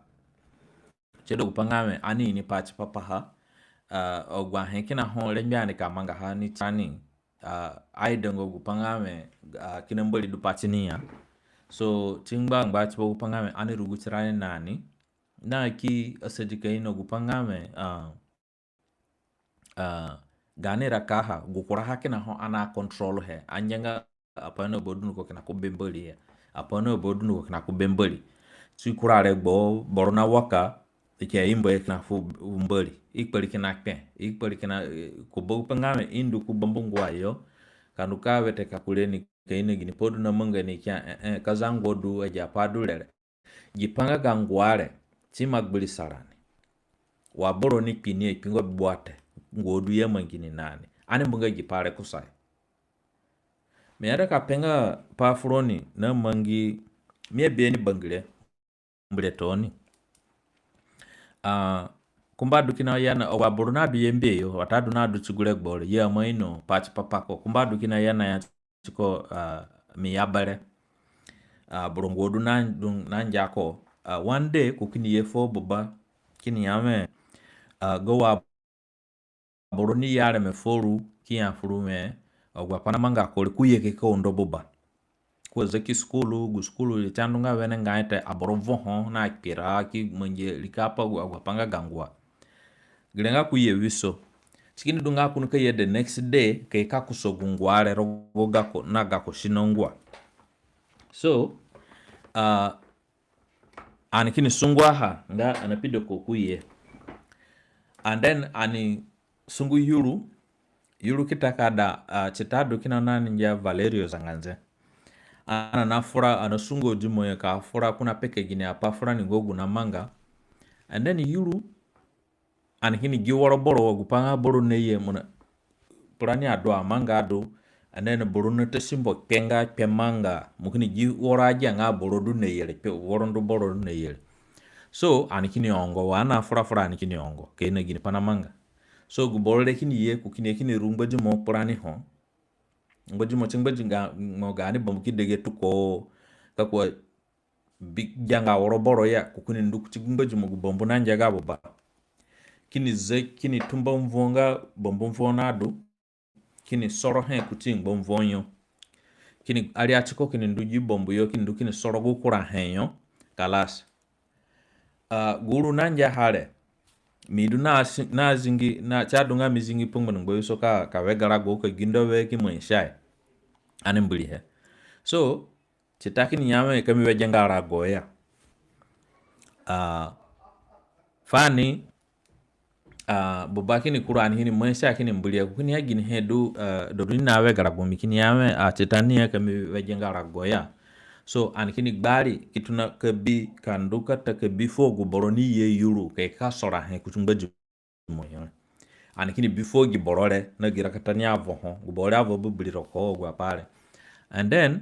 chedo gupangame ani ni pachi papaha ogwa henkina ho lembyane kamanga hani chani aidengo gupangame kina mbali du pachinia so chingba ngba chipo gupangame ani ruguchirane nani na ki asajika ino gupangame gane rakaha gukura hakina ho ana control he anyanga apana bodunu ko kina kubembali he apana bodunu ko kina kubembali si kurare gbo borona waka ke imbo ekna fu umbali ikpali kina ke ikpali kina kubo pangame indu kubambungwa yo kanuka wete kakuleni kaine gini podu na manga ni kya kazango du aja padulele gipanga gangware chimagbili sarani waboro ni pinie pingo bwate ngodu ye mangini nani ani mbunga gipare kusai meara kapenga pa froni na mangi mie beni bangile mbule toni kumbadu kina yana waboro na du yembe yo watadu na du chugule gbole ye maino pachi papako kumbadu kina yana ya chiko miyabare borongodu na njako one day kukini yefo boba kini yame go wa boroni yare me foru kiya furume ogwa pana manga kole kuyeke ko ndo boba ko zaki skulu litandunga wene ngaite aboronvo ho na kira ki manje likapa ogwa panga gangwa gilenga kuye wiso chikini dunga kunuka ye the next day ke kakusogungware rogoga ko naga ko shinongwa so anikini sungwa ha nga anapido ko kuye and then ani sungu yuru kitakada chitadu kina nani nja Valerio Zanganze ana nafura ana sungu jimo ya ka fura kuna peke gine apa fura ni gogu na manga and then yuru anikini giworo boro gupanga boro neye muna purani ado manga ado and then boro nete simbo penga pemanga mukini giworo aja nga boro du neyele pe worondu boro du neyele so anikini ongo wana fura anikini ongo kene gine panamanga so gubole kini ye kukini kini rumbaji mo purani ho ngbaji mo chingbaji mo gani bamuki dege tuko kakwa big janga woroboro ya kukuni nduku chingbaji mo gubombo nanja gabo ba kini ze kini tumba mvonga bombo mvonado kini soro he kuting bomvonyo kini ali achiko kini nduji bombo yo kini ndukini soro gukura henyo kalas guru nanja hale midu na zingi na chadunga mizingi pungmo ngbo so ka wegara go ka gindowe ki mwenshai animbuli he so chitaki ni nyame kami wejengara goya fani bobaki ni kurani hini mwenshai kini mbuli kuni hagini hedu doduni na wegara go mikini yame chitani kami wejengara goya so anikini gbari kituna kabi kanduka takabi fogu boroni ye yuru ke kasora he kutumbaji moyo anikini bifogi borore na girakatani avo ho gbore avo bubuliro ko gwa pale and then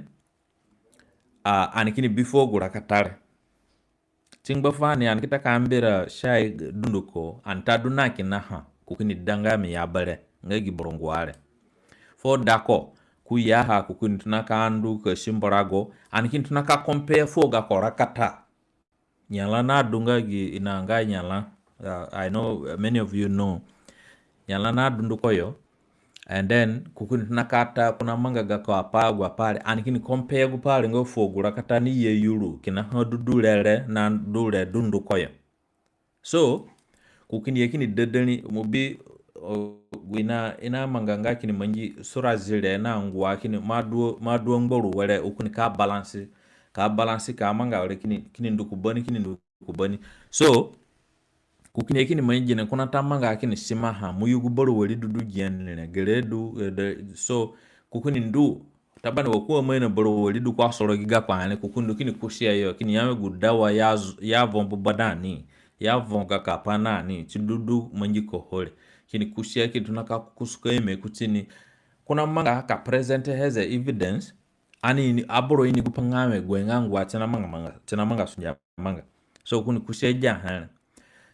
anikini bifogu rakatare tingba fani anikita kambira shai dunduko antadunaki na ha kukini dangami yabare ngagi borongwale fo dako kuyaha kukuni tunaka andu ke simborago anikin tunaka compare foga korakata nyala na dunga gi inanga nyala I know many of you know nyala na dundu koyo and then kukuni tunaka ata kuna manga ga ko apagwa pale anikin compare gu pale ngo fogu rakata ni ye yuru kina hodudulele na dule dundu koyo so kukini yekini dedeni mubi gwina ina manganga kini manji sura zile na ngwa kini maduo ngboru wale ukuni ka balance ka manga wale kini ndukubani so kukini kini manji ne kuna tamanga kini simaha muyugu boru wali dudu gianne geredu so kukuni ndu tabana wakuwa mwena boru wali kwa soro giga kwa ane kukuni kini kushia yo kini yame gudawa ya vombo badani ya vonga kapana ni chidudu manjiko hole kini kushia kitu naka kusuko eme kutini kuna manga ka present has evidence ani ni aboro ini kupangame gwengangwa chana manga sunya manga so kuni kushia jahana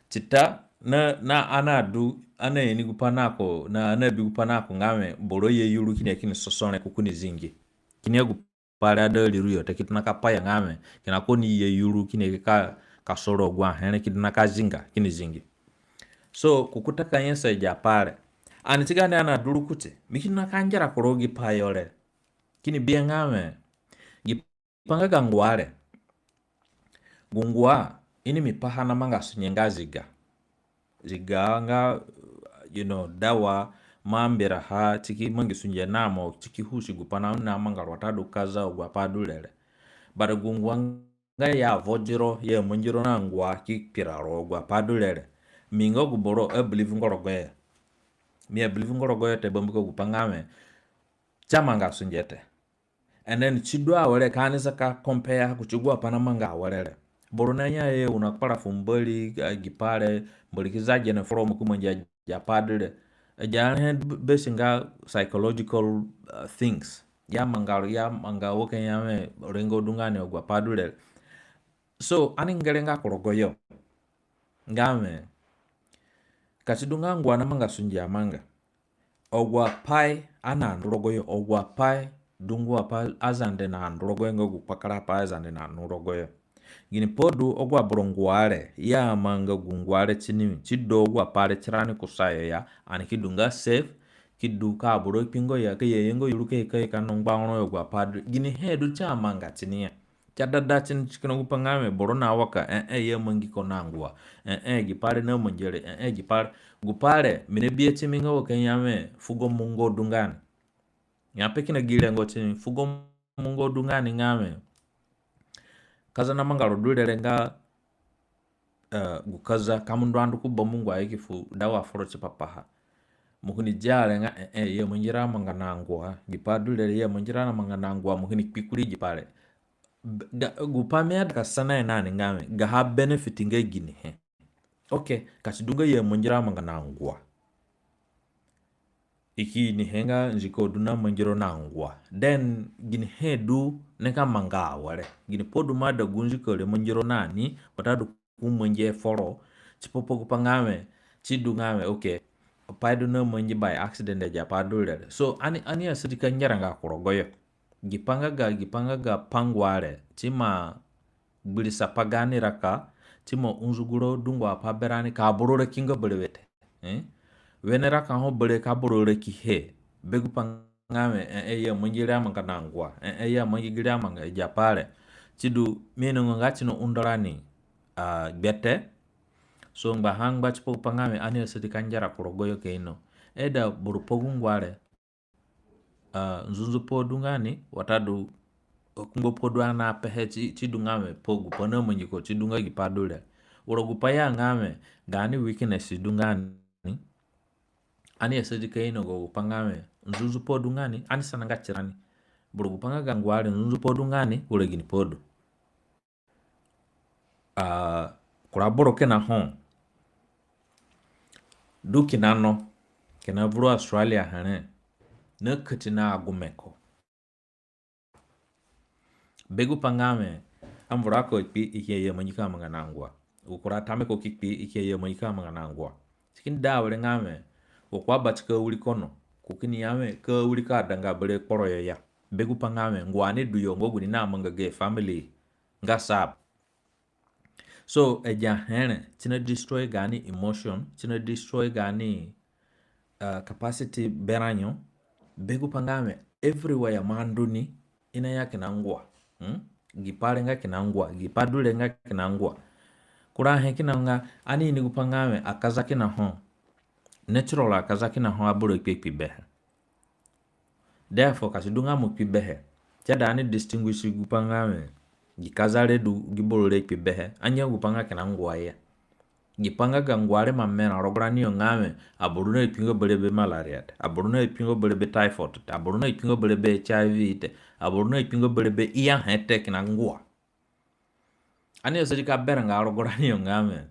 chita na anadu ana ini kupanako na ana bi kupanako ngame boro ye yulu kini sosone kukuni zingi kini kupara dali ruyo tekit nakapaya ngame kina koni ye yulu kini ka soro gwa hene kini nakazinga kini zingi so kukutaka yensa japare ani tigane ana durukute mikini nakanjara korogi payole kini bia ngame gipanga gangware gungwa ini mipaha na manga sunyenga ziga nga dawa mambira ha tiki mangi sunye namo tiki hushi gupana na manga watadu kaza uguapadulele bara gungwa nga ya vojiro ye munjiro na ngwa kipiraro uguapadulele mingo guboro believe ngorogoye mi believe ngorogoye te bambiko gupangame chamanga sunjete and then chidwa wale kanisa ka compare kuchugua pana manga walele boronanya ye unakpara fumbali gipare mbolikizaje na from kumanja ya padre ja besinga psychological things ya manga woken ya rengo dungane ogwa padre so aningelenga korogoyo ngame kasidunga ngwa na manga sunja manga ogwa pai ana ndrogoyo ogwa pai dungwa pa azande na ndrogoyo ngo gupakara pa azande na ndrogoyo gini podu ogwa brongware ya manga gungware chini chido ogwa pare chirani kusayo ya ani kidunga save kiduka buro pingo ya ke yengo yuruke ke kanongba ono ogwa padu gini hedu cha manga chini ya chadada chin chikino gupangame boro na waka ye mangi konangwa gipare na manjere gipare gupare minebie chiminga wakanyame fugo mungo dungani yape kina gile ngo chini fugo mungo dungani ngame kaza na mangaro dulere nga gukaza kamundu andu kubba mungu aikifu dawa foro chipapaha mukuni jale nga ye munjira manganangwa gipadulere ye munjira na manganangwa mukuni pikuri jipale gupamea kasana nani ngame gaha benefit ngegini he okay kasidunga ye munjira manganangwa iki ni henga njiko duna manjiro nangwa then gini hedu neka manga wale gini podu mada gunjiko le manjiro nani watadu kumunje foro chipopo kupangame chidungame okay paidu na manje by accident ya padule so ani asidika nyaranga korogoyo gipanga ga pangware chima bilisa pagani raka chima unzuguro dungwa paberani ka burure kinga bulewete wenera kan ho bere ka borore ki he begu pangame ye munjira manganangwa ye munjira manga japare chidu meno ngati no undorani bete so ngba hangba chipo pangame ani sedi kanjara korogoyo keino eda burupogungware nzunzu podungani watadu kumbo podwana pehe chidungame pogu pona munjiko chidunga gipadule urogupaya ngame gani weakness dungani ani yasaji kaino go pangame nzuzu podu ngani ani sananga chirani burugu panga gangwale nzuzu podu ngani ulegini podu kuraboro kena hon duki nano kena vuru Australia hane ne katina agumeko begu pangame amvurako ipi ikiye manyika manganangwa ukura tameko kikpi ikiye manyika manganangwa sikin dawle ngame okwa batika uli kono kukini yame ka uli ka danga bele koro ya begu pangame ngwane duyo ngoguni na manga ge family nga sab so eja hene tina destroy gani emotion tina destroy gani capacity beranyo begu pangame everywhere manduni ina yake na ngwa gipare nga kinangwa gipadule nga kinangwa kura hekina nga ani ni gupangame akaza kina hon natural akazaki na ho aburo ikpepi behe therefore kasidunga mu kpibehe chada ni distinguish gupangame gikazale du gibolo le kpibehe anya gupanga kana ngwaye gipanga gangware mamena rograni ngame aburu na ipingo belebe malaria aburu na ipingo belebe typhoid aburu na ipingo belebe HIV aburu na ipingo belebe iya hete kana ngwa ani osejika beranga rograni ngame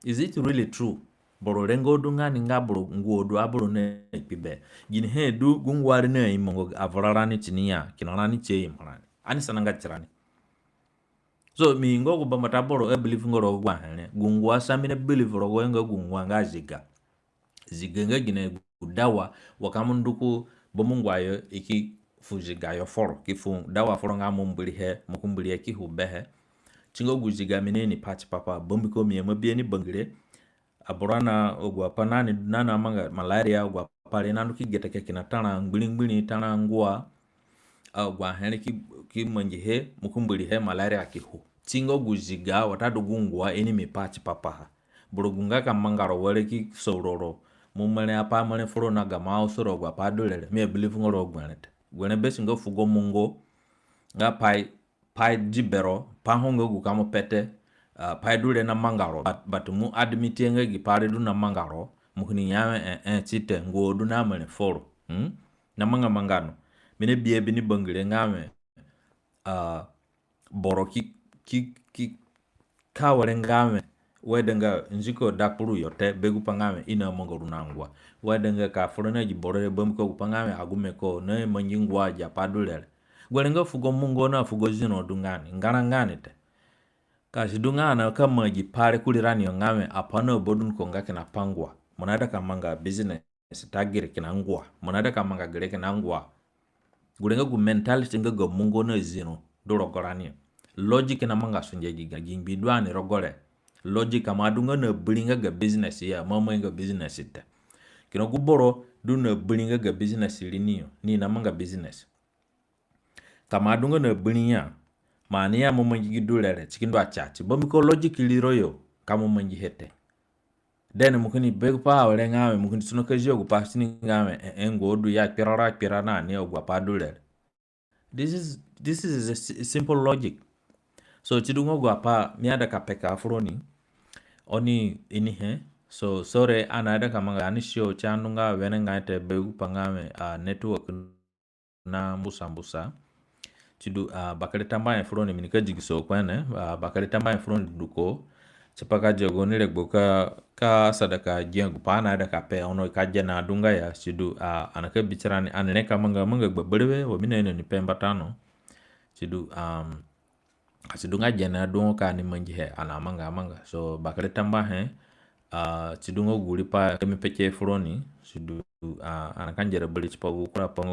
Is it really true? Boro rengo dunga ninga boro nguodu aboro ne pibe. Gini he du gungwari ne imongo avorarani chiniya kinarani che imrani. Ani sananga chirani. So mi ngo ba mataboro believe ngoro gwa hene. Gungwa samine believe ro ngo gungwa nga ziga. Ziga nga gine dawa wakamunduku bomungwayo iki fujiga yo foro kifu dawa foro nga mumbuli he mukumbuli ki hubehe. Chingo gujiga mineni patch papa bombiko mi mabie bangire. Aborana ogwa panani nana manga malaria ogwa pale nanu ki geta ke kinatana ngbilingbili tana ngwa ogwa hene ki manjihe mukumbuli he malaria ki hu tingo gujiga watadu gungwa eni mi patch papa burugunga kamangaro wale ki sororo mumane apa mane foro na gama osoro ogwa padolele me believe ngoro ogwanet gwene besingo fugo mungo nga pai jibero pa hongo gu kamo pete pai dule na mangaro but mu admiti nga gi pare du na mangaro mu kuni nyame chite ngodu na mane foro na mangano mine biye bini bangire ngame boro ki kawale ngame wedenga njiko dakuru yote begu pangame ina mongoru nangwa wedenga ka forona ji boro bamko pangame agume ko na manjingwa ja padulele gwelenga fugo mungo na fugo zino dungani ngana te kashi dungana kama ji pare kulirani ngame apana bodun ko ngake na pangwa monada kamanga business tagire kinangwa monada kamanga gere kinangwa gulenga gu mentality nga mungo na zino do rogorani logic na manga sunje giga gimbi dwani rogore logic amadunga na blinga ga business ya mama nga business ite kino guboro du na blinga ga business liniyo ni na manga business kamadunga na blinya mani ya mama ngi dulere chikindo achachi bomiko logic liroyo kama mangi hete then mukuni begpa wale ngame mukuni suno kajo gu pasini ngame engodu ya pirana ni ogwa padulere. This is a simple logic. So chidungo gwa pa miada kapeka afroni oni inihe so sore anada kamanga anisho chanunga wenenga ite begu pangame network na mbusa chidu bakale tamba afroni minika jigiso kwene bakale tamba afroni duko chapaka jogonile gboka ka sadaka jengu pana ada kape ono kajana dunga ya chidu anake bichirani anene manga gbebelewe wamine ni pemba tano chidu asidunga jana dungo ka ni manjihe ana manga so bakale tamba he chidungo gulipa kemi peche froni chidu anakanjere beli chipagu kura pango